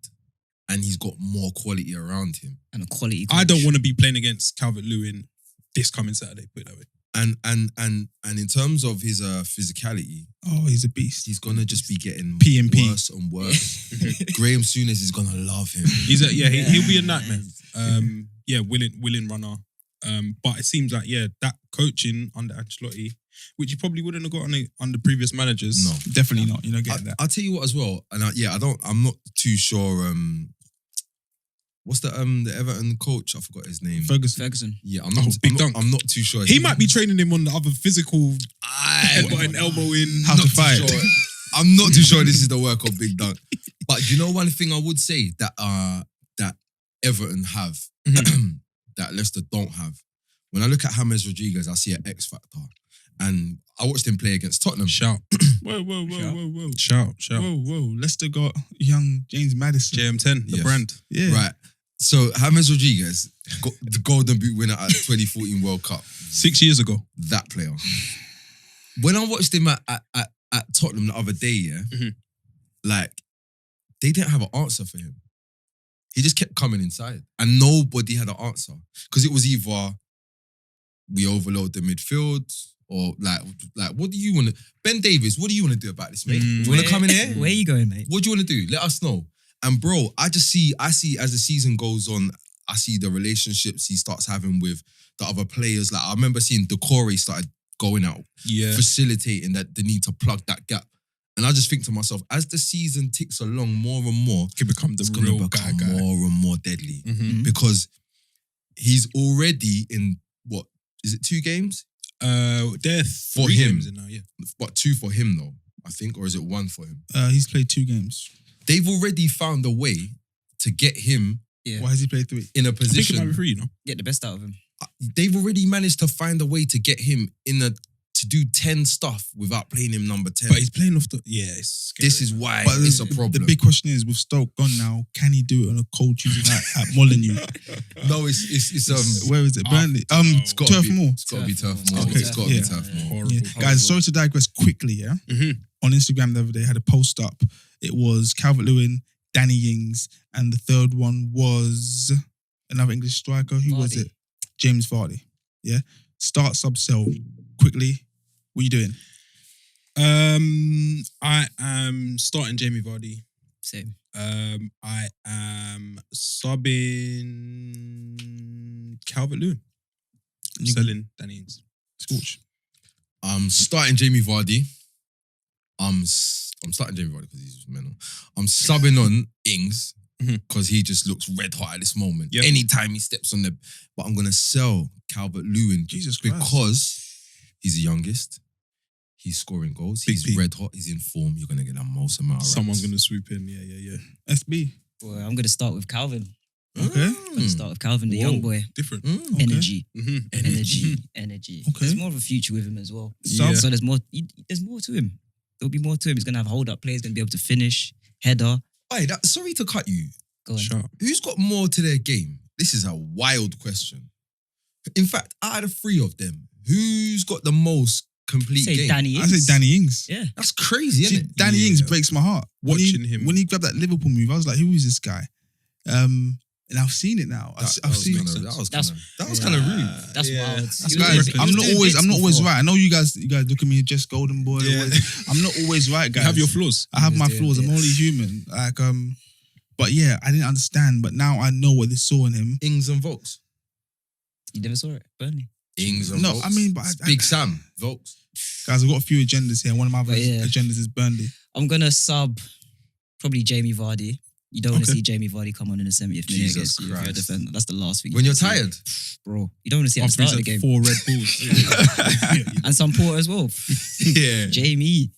And he's got more quality around him. And a quality I coach. don't want to be playing against Calvert-Lewin this coming Saturday, put it that way. And in terms of his physicality, he's a beast. he's gonna just be getting P&P. worse and worse. Graham Souness is gonna love him. He'll be a nightmare. Willing runner. But it seems like that coaching under Ancelotti, which you probably wouldn't have got under previous managers. No, Definitely not. You don't get that. I'll tell you what as well, and I'm not too sure. What's the Everton coach? I forgot his name. Ferguson. Yeah, I'm not too sure. He might be training him on the other physical headbutt and elbow in. How to fight. Sure. I'm not too sure this is the work of Big Dunk. But you know one thing I would say that Everton have that Leicester don't have. When I look at James Rodriguez, I see an X factor. And I watched him play against Tottenham. Shout. Whoa. Shout. Whoa. Leicester got young James Maddison. JM10, the brand. Yeah. Right. So James Rodriguez got the Golden Boot winner at the 2014 World Cup. 6 years ago. That player. when I watched him at Tottenham the other day, yeah, like they didn't have an answer for him. He just kept coming inside, and nobody had an answer because it was either we overload the midfield or like what do you want to? Ben Davies, what do you want to do about this, mate? Do you want to come in here? Where are you going, mate? What do you want to do? Let us know. And bro, I see as the season goes on, I see the relationships he starts having with the other players. Like I remember seeing Decore started going out, facilitating that the need to plug that gap. And I just think to myself, as the season ticks along more and more, Can become the real guy. more and more deadly. Because he's already in, what, is it 2 games? They're For 3 him. games in now, yeah. What, 2 for him though, I think, or is it 1 for him? He's played 2 games. They've already found a way to get him Yeah. Why has he played 3? in a I think it might position. be 3, you know? Get the best out of him. They've already managed to find a way to get him to do 10 stuff without playing him number 10. But he's playing off the... Yeah, it's scary. This is why But it's a problem. The big question is, with Stoke gone now, can he do it on a cold Tuesday night at Molineux? No, it's Where is it? Burnley. it's gotta Turf be- Moor. It's got to be Turf Moor. Okay, It's got to be yeah. Turf Moor. Horrible. Yeah. Guys, sorry to digress quickly, yeah? On Instagram the other day, I had a post up. It was Calvert-Lewin, Danny Ings, and the third one was another English striker. Who was Vardy. it? James Vardy. Yeah? Start, sub, sell. Quickly. What are you doing? I am starting Jamie Vardy. Same. I am subbing Calvert-Lewin. Selling Danny Ings. Scorch. I'm starting Jamie Vardy. I'm starting Jamie Vardy because he's mental. I'm subbing on Ings because he just looks red hot at this moment. Yep. Anytime he steps on the... But I'm going to sell Calvert-Lewin Jesus Christ. because he's the youngest. He's scoring goals. Big He's P. red hot. He's in form. You're going to get the most amount of Someone's raps. going to swoop in. Yeah. SB. Well, I'm going to start with Calvin. Okay. I'm going to start with Calvin, the Whoa. young boy. Different. Okay. Energy. Mm-hmm. Energy. Okay. There's more of a future with him as well. Yeah. So there's more to him. There'll be more to him. He's going to have hold-up plays, going to be able to finish, header. Hey, sorry to cut you. Go on. Sharp. Who's got more to their game? This is a wild question. In fact, out of the 3 of them, who's got the most complete Say game? Danny I Ings. say Danny Ings. Yeah. That's crazy, See, isn't it? Danny Yeah. Ings breaks my heart. Watching him. When he grabbed that Liverpool move, I was like, who is this guy? And I've seen it now. I've seen it. That was kind of rude. That's wild. Guys, He was I'm not doing always. bits I'm not always before. right. I know you guys look at me, just golden boy. Yeah. always. I'm not always right, You guys. have your flaws. I have He my was doing flaws. I'm bits. only human. But yeah, I didn't understand. But now I know what they saw in him. Ings and Volks. You never saw it, Burnley. Ings and No, Volks. I mean, but Big Sam, Volks. guys, I've got a few agendas here. One of my other But yeah. agendas is Burnley. I'm going to sub probably Jamie Vardy. You don't want to Okay. see Jamie Vardy come on in the 70th minute Jesus against you if you're a Christ. defender. That's the last thing. When you're you see. tired. Bro, you don't want to see at the After start of he's the had game. 4 Red Bulls. And some Porter as well. Yeah. Jamie.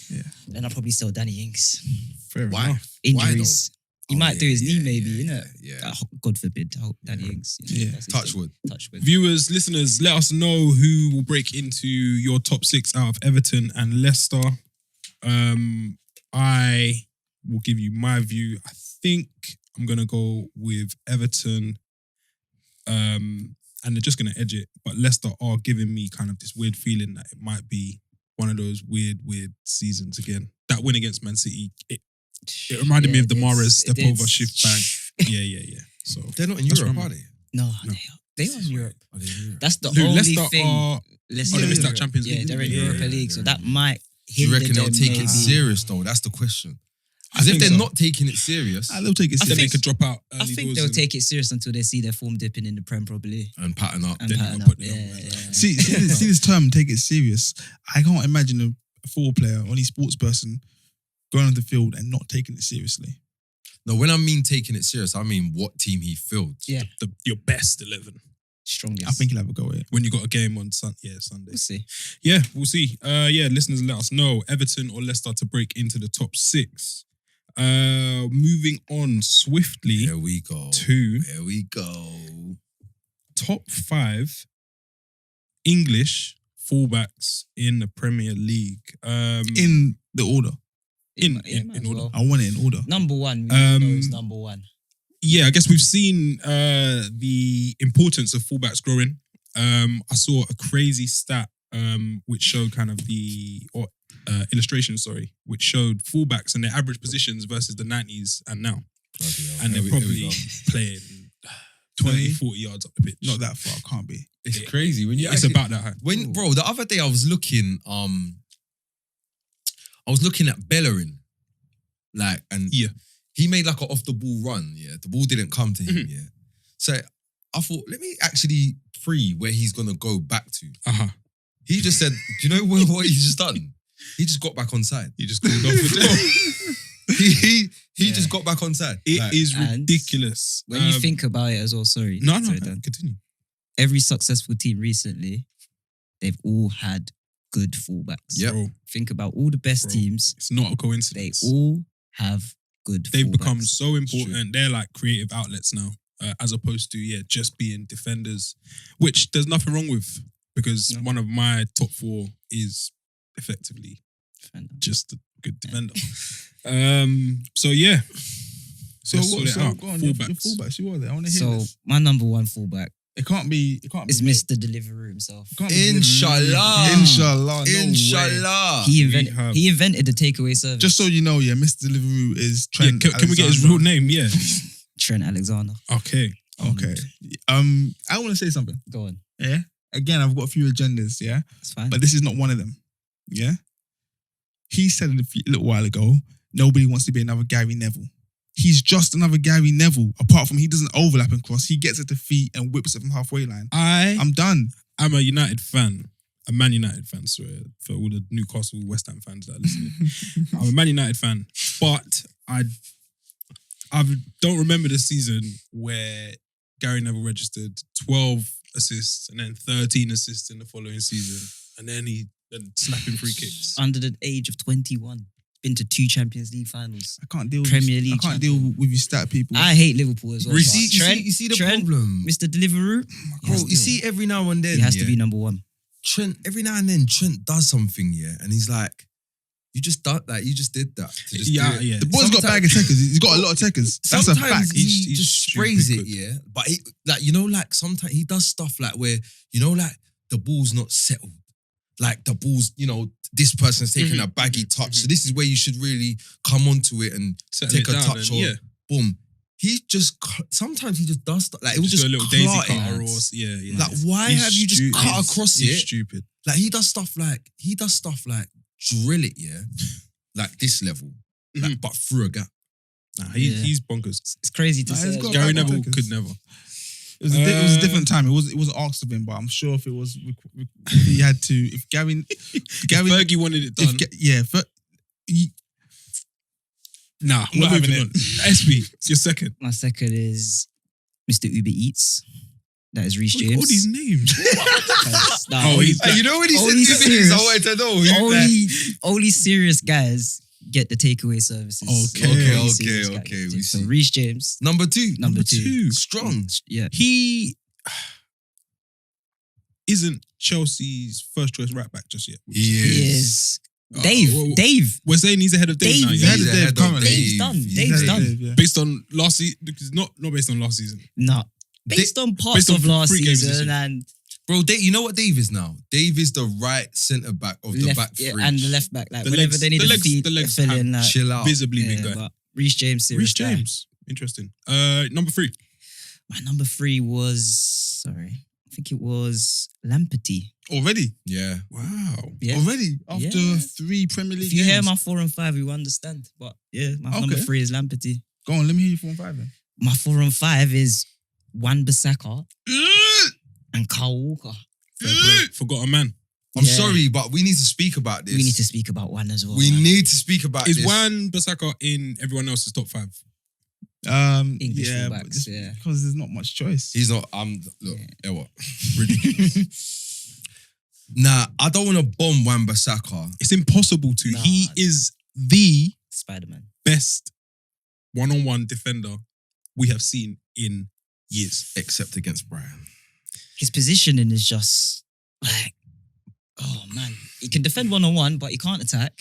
Yeah. Then I'll probably sell Danny Ings. Fair Why? enough. Injuries. He Oh, might do yeah, his knee yeah, maybe, yeah, innit? yeah. God forbid. I hope Danny Ings. You know, Yeah. that's his Touch thing. wood. Touch wood. Viewers, listeners, let us know who will break into your top 6 out of Everton and Leicester. I will give you my view. I think I'm going to go with Everton. And they're just going to edge it. But Leicester are giving me kind of this weird feeling that it might be one of those weird seasons again. That win against Man City, it reminded me of the Mahrez step over shift bang. Yeah. So They're not in That's Europe, what are I'm- they? No, No. they are in Europe. Are they in Europe? That's the Dude, only Leicester thing. are... Leicester they are missed in that Europe. Champions League, Yeah, they're in didn't they? Europa Yeah, League, so they're that in might Do you hinder reckon they'll them take maybe. it serious though? That's the question. I Because if think they're so. not taking it serious They'll take it Then serious. they could drop out early I think doors they'll and- take it serious until they see their form dipping in the Prem probably. and pattern up, And Then you pattern gotta up. put it Yeah, on, yeah. man. See this term, take it serious. I can't imagine a football player or any sports person going on the field and not taking it seriously. no, when I mean taking it serious, I mean what team he filled. Yeah. Your best 11 Strongest. I think he'll have a go at it. when you got a game on Sunday. We'll see. Yeah, we'll see. Listeners, let us know Everton or Leicester to break into the top 6. Moving on swiftly Here we go. to Here we go. top 5 English fullbacks in the Premier League. In the order. In might as order. well. I want it in order. Number one. We Um, know is number one. Yeah, I guess we've seen the importance of fullbacks growing. I saw a crazy stat which showed kind of illustrations, which showed fullbacks and their average positions versus the 90s and now. And they're probably playing 20, 40 yards up the pitch. Not that far, can't be. It's crazy when It's about that high. Bro, the other day I was looking at Bellerin, he made like an off the ball run. Yeah, the ball didn't come to him. Yeah, so I thought, let me actually pre where he's gonna go back to. He just said, do you know what he's just done? He just got back on side. He just called off with it. He just got back on side. It is ridiculous. When you think about it as well, sorry, Dan. Continue. Every successful team recently, they've all had good fullbacks. Yeah. Think about all the best teams. It's not a They coincidence. all have good They've fullbacks. become so important. They're like creative outlets now, as opposed to just being defenders, which there's nothing wrong with, because one of my top 4 is effectively just a good defender. So yeah. So Let's what? sort it out. Go on, your Fullbacks. fullbacks. Who are they? I want to hear So this. my number one fullback It can't be. is Mr. Deliveroo himself. It can't be Inshallah. Inshallah. No way. Inshallah. He invented the takeaway service. Just so you know, Mr. Deliveroo is Trent. Can we get his real name? Yeah. Trent Alexander. Okay. Okay. I want to say something. Go on. Yeah. Again, I've got a few agendas. Yeah. That's fine. But this is not one of them. Yeah. He said it a little while ago, nobody wants to be another Gary Neville. He's just another Gary Neville. Apart from he doesn't overlap and cross. He gets at the feet and whips it from halfway line. I'm done. I'm a United fan. A Man United fan, sorry, for all the Newcastle, West Ham fans that are listening. I'm a Man United fan. But I don't remember the season where Gary Neville registered 12 assists and then 13 assists in the following season. And then he snapping free kicks. Under the age of 21. Been to 2 Champions League finals. I can't deal Premier with League I can't deal with you stat people. I hate Liverpool as well. You but see the Trent, problem? Mr. Deliveroo, Bro, you see every now and then, he has to be number one. Trent, every now and then, Trent does something, and he's like, you just did that. To just do it. The boy's got a bag of techers. He's got a lot of techers. That's a Sometimes fact. he just sprays stupid it, But sometimes he does stuff like where, the ball's not settled. Like the ball's, this person's taking a baggy touch. So this is where you should really come onto it and Settle take it a down touch and, or boom. Sometimes he just does stuff. Like it will Just just do a little daisy clot cutter it. or Like why He's have you just cut across he's it? stupid. Like he does stuff like drill it, like this level, like, but through a gap. Nah, he's bonkers. It's crazy to Nah, he's say. got- Gary back Neville attackers. could never. It was a different time. It wasn't asked of him, but I'm sure if it was, if he had to. If Gary, If Fergie wanted it done. Nah, I'm we're not moving having on. SB, your second. My second is Mr. Uber Eats. That is Reece Look at James. all these names. Nah, he's Hey, you know when he Only said serious. this, I wanted to know. only serious guys get the takeaway services. Okay, Only serious guys okay, get it. we So see. Reece James, Number two. number two. Strong. Yeah. He isn't Chelsea's first choice right back just yet. He is. Dave. We're saying he's ahead of Dave Dave. now. He's Yeah? ahead of Dave currently. Dave's done. He's Dave's ahead of done. Dave, yeah. Based on last season, not based on last season. No. Based on parts based on of last 3 games this season year. and Bro, you know what Dave is now? Dave is the right centre back of the back three. and the left back. Like The whenever legs- they need the to legs- feed the legs fill have in, like, Chill out. Visibly big guy. but Reece James, serious Reece guy. James. Interesting. Number 3. My number 3 was I think it was Lamperty. Already. Yeah. Wow. Yeah. Already. After Yeah. 3 Premier League If you hear games. my 4 and 5, you understand. But yeah, my number Okay. 3 is Lamperty. Go on, let me hear you 4 and 5 then. My 4 and 5 is Wan-Bissaka and Kyle Walker. Fair play. Forgot a man. I'm Yeah. sorry, but we need to speak about this. We need to speak about Wan as well. We man. need to speak about Is this. Wan-Bissaka in everyone else's top 5? English yeah, fullbacks, but just yeah. because there's not much choice. He's not. Look, Yeah. what? Ridiculous. Nah, I don't want to bomb Wan-Bissaka. It's impossible to. Nah. He is the Spider-Man. best one-on-one defender we have seen in years. Except against Brian. His positioning is just like, oh man. He can defend 1-on-1, but he can't attack.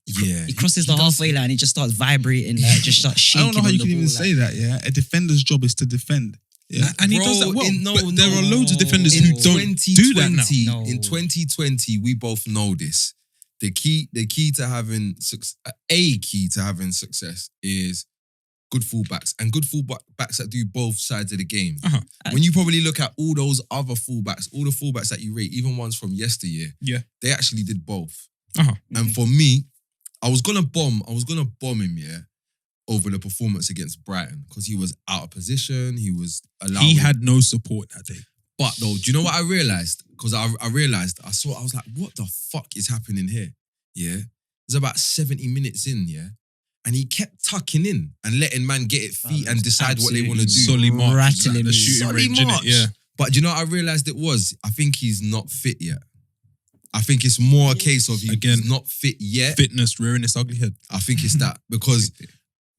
Yeah. He crosses the halfway line, he just starts vibrating, like just starts I shaking. don't know how on you the can ball, even like, say that, yeah? A defender's job is to defend. Yeah. And he does that well. But there are loads of defenders who don't do that now. In 2020, we both know this. The key to having success is good fullbacks and good fullbacks that do both sides of the game. When you probably look at all those other fullbacks, all the fullbacks that you rate, even ones from yesteryear, they actually did both. And for me, I was gonna bomb him, over the performance against Brighton because he was out of position. He was allowed. He had no support that day. But though, do you know what I realized? Because I realized, I was like, what the fuck is happening here? Yeah. It was about 70 minutes in, and he kept tucking in and letting man get it feet and decide what they want to do. Solly March. Rattling The shooting Solly range, March. innit? Yeah. But do you know what I realized it was? I think he's not fit yet. I think it's more a case of he's not fit yet. Fitness rearing its ugly head. I think it's that. Because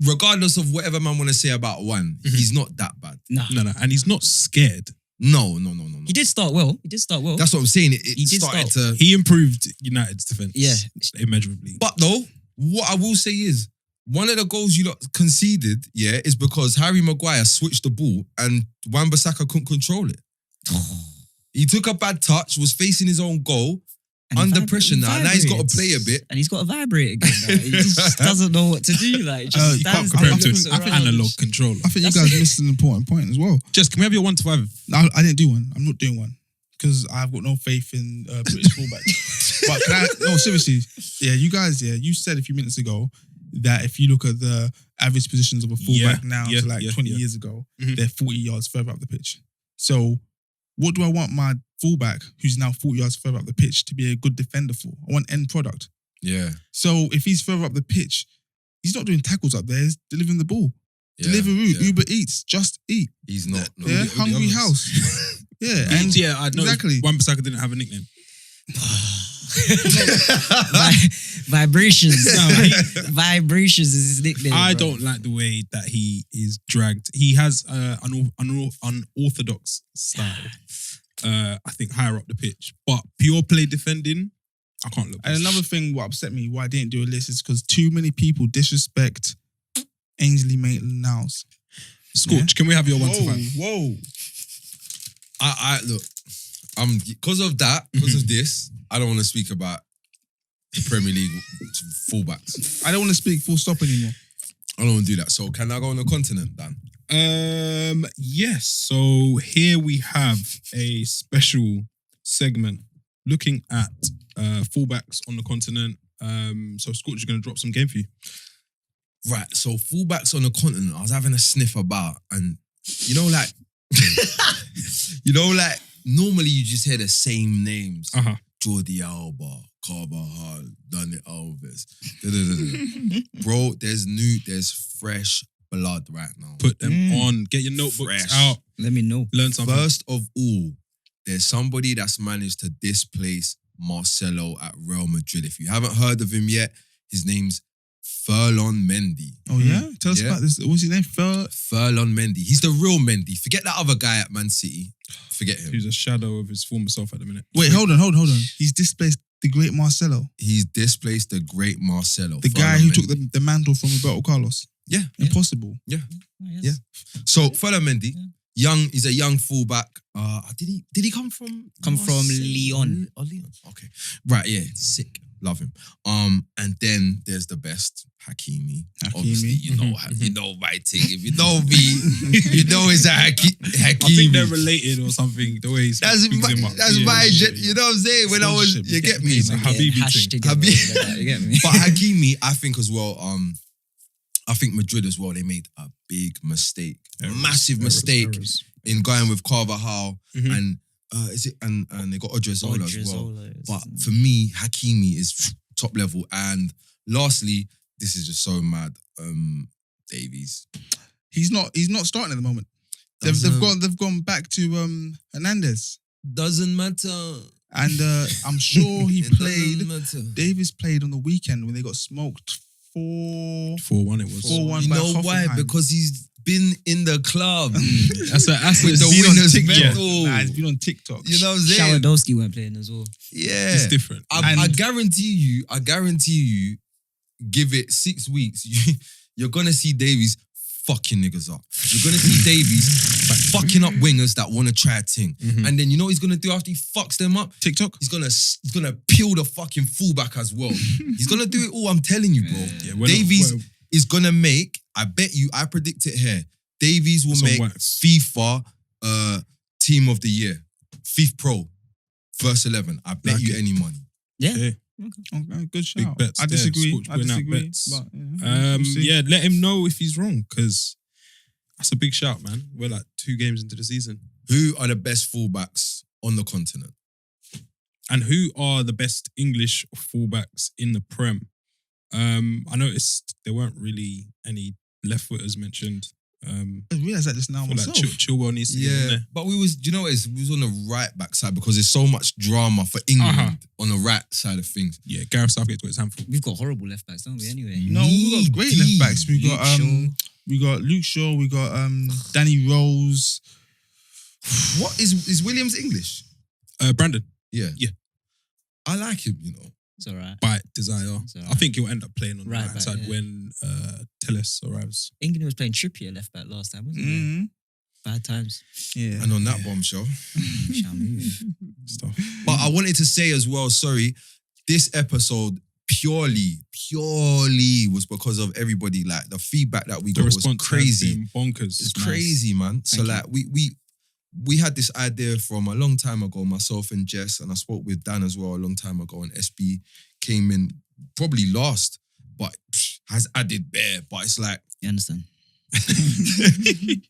regardless of whatever man want to say about one, he's not that bad. No. And he's not scared. No. He did start well. That's what I'm saying. It started to... He improved United's defence. Yeah. Immeasurably. But though, what I will say is, one of the goals you lot conceded, is because Harry Maguire switched the ball and Wan-Bissaka couldn't control it. He took a bad touch, was facing his own goal, under pressure now. Now he's got to play a bit. And he's got to vibrate again now. He just doesn't know what to do. Like, just you can't compare him to an analog controller. I think you guys missed an important point as well. Just, can we have your 1 to 5? No, I didn't do one. I'm not doing one because I've got no faith in British fullbacks. But no, seriously, you guys, you said a few minutes ago that if you look at the average positions of a fullback to 20 years ago, they're 40 yards further up the pitch. So what do I want my fullback, who's now 40 yards further up the pitch, to be a good defender for? I want end product. Yeah. So if he's further up the pitch, he's not doing tackles up there, he's delivering the ball. Yeah, Deliveroo, Uber Eats, Just Eat. He's not. Hungry House. I know. Exactly. Wan-Bissaka didn't have a nickname. Vibrations. Vibrations is his nickname. I don't like the way that he is dragged. He has an unorthodox style. I think higher up the pitch, but pure play defending, I can't look. And another thing, what upset me, why I didn't do a list, is because too many people disrespect Ainsley Maitland-Niles. Scorch, can we have your 1 to 5? Whoa. I look. Because of this, I don't want to speak about the Premier League fullbacks. I don't want to speak full stop anymore. I don't want to do that. So can I go on the continent, Dan? Yes. So here we have a special segment looking at fullbacks on the continent. So Scorch is going to drop some game for you. Right. So fullbacks on the continent, I was having a sniff about, and normally you just hear the same names. Jordi Alba, Carvajal, Dani Alves. Bro, there's fresh blood right now. Put them on. Get your notebooks out. Let me know. Learn something. First of all, there's somebody that's managed to displace Marcelo at Real Madrid. If you haven't heard of him yet, his name's Ferland Mendy. Oh yeah? Tell us about this. What's his name? Ferland Mendy. He's the real Mendy. Forget that other guy at Man City. Forget him. He's a shadow of his former self at the minute. Wait, hold on. He's displaced the great Marcelo. He's displaced the great Marcelo. The guy who took the mantle from Roberto Carlos. Yeah. Impossible. Yeah. Yes. Yeah. So Ferland Mendy, he's a young fullback. Did he come from Lyon? Oh, Lyon. Okay. Right, yeah. Sick. Love him. And then there's the best, Hakimi. Obviously, you know my thing. If you know me, you know it's a Hakimi. I think they're related or something. The way he's that's him up. my you know what I'm saying? When I was, you get me? It's a Habibi thing. You get me? But Hakimi, I think as well. I think Madrid as well. They made a big mistake, massive mistake in going with Carvajal and. And they got Odriozola as well. But for me, Hakimi is top level. And lastly, this is just so mad. Davies. He's not starting at the moment. They've gone back to Hernandez. Doesn't matter. And I'm sure he played. Davies played on the weekend when they got smoked 4-1. 4-1 it was. 4-1 You by know why? Hoffenheim. Because he's been in the club. That's with the winners medal. Nah, he's been on TikTok. You know what I'm saying? Shawadowski weren't playing as well. Yeah. It's different. I guarantee you, give it 6 weeks, you're going to see Davies fucking niggas up. You're going to see Davies fucking up wingers that want to try a thing. Mhm. And then you know what he's gonna do after he fucks them up? TikTok. He's gonna peel the fucking fullback as well. He's gonna do it all. I'm telling you, bro. Yeah, we're Davies not- is gonna make. I bet you. I predict it here. Davies will It's on make wax. FIFA Team of the Year, FIFA Pro, first 11. I bet Like you it. any money. Yeah. Okay. Okay, good shout. bets I there. disagree. Sports I putting out disagree. bets. But, we'll see. Yeah, let him know if he's wrong, because that's a big shout, man. We're like 2 games into the season. Who are the best fullbacks on the continent? And who are the best English fullbacks in the Prem? I noticed there weren't really any left footers mentioned. I realised that just now I feel like myself. Chilwell needs to get in there. But we was, do you know what it is? We was on the right back side because there's so much drama for England on the right side of things. Yeah, Gareth Southgate's got his handful. We've got horrible left backs, don't we? Anyway. No, we got great left backs. We Luke got Shaw. we got Luke Shaw. We got Danny Rose. What is Williams English? Brandon, Yeah. Yeah. I like him, you know. It's all right. by desire. It's all I right. think he'll end up playing on the Right right back, side yeah. when Telles arrives. England was playing Trippier left back last time, wasn't it? Mm-hmm. Bad times. Yeah. And on that bombshell. We shall move. Stuff. But I wanted to say as well, sorry, this episode purely was because of everybody. Like the feedback that we The got was response crazy. has been bonkers. It's nice. crazy, man. So Thank you. like we had this idea from a long time ago, myself and Jess, and I spoke with Dan as well a long time ago, and SB came in probably last, but has added bare. But it's like, You understand?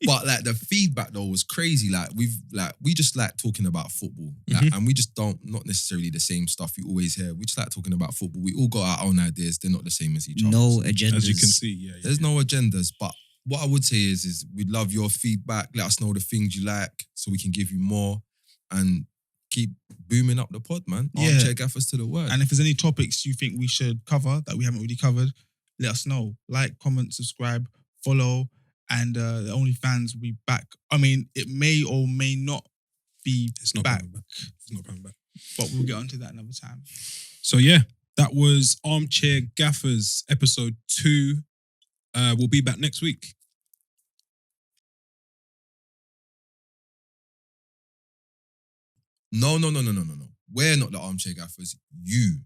but like the feedback though was crazy. Like we just like talking about football, like, and we just not necessarily the same stuff you always hear. We just like talking about football. We all got our own ideas. They're not the same as each other. No agendas. As you can see, yeah. There's no agendas, but what I would say is we'd love your feedback. Let us know the things you like so we can give you more and keep booming up the pod, man. Yeah. Armchair Gaffers to the word. And if there's any topics you think we should cover that we haven't already covered, let us know. Like, comment, subscribe, follow, and the OnlyFans will be back. I mean, it may or may not be It's not back, coming back. It's not coming back. but we'll get onto that another time. So yeah, that was Armchair Gaffers episode 2. We'll be back next week. No. We're not the Armchair Gaffers. You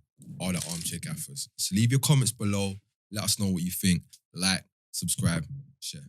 are the Armchair Gaffers. So leave your comments below. Let us know what you think. Like, subscribe, share.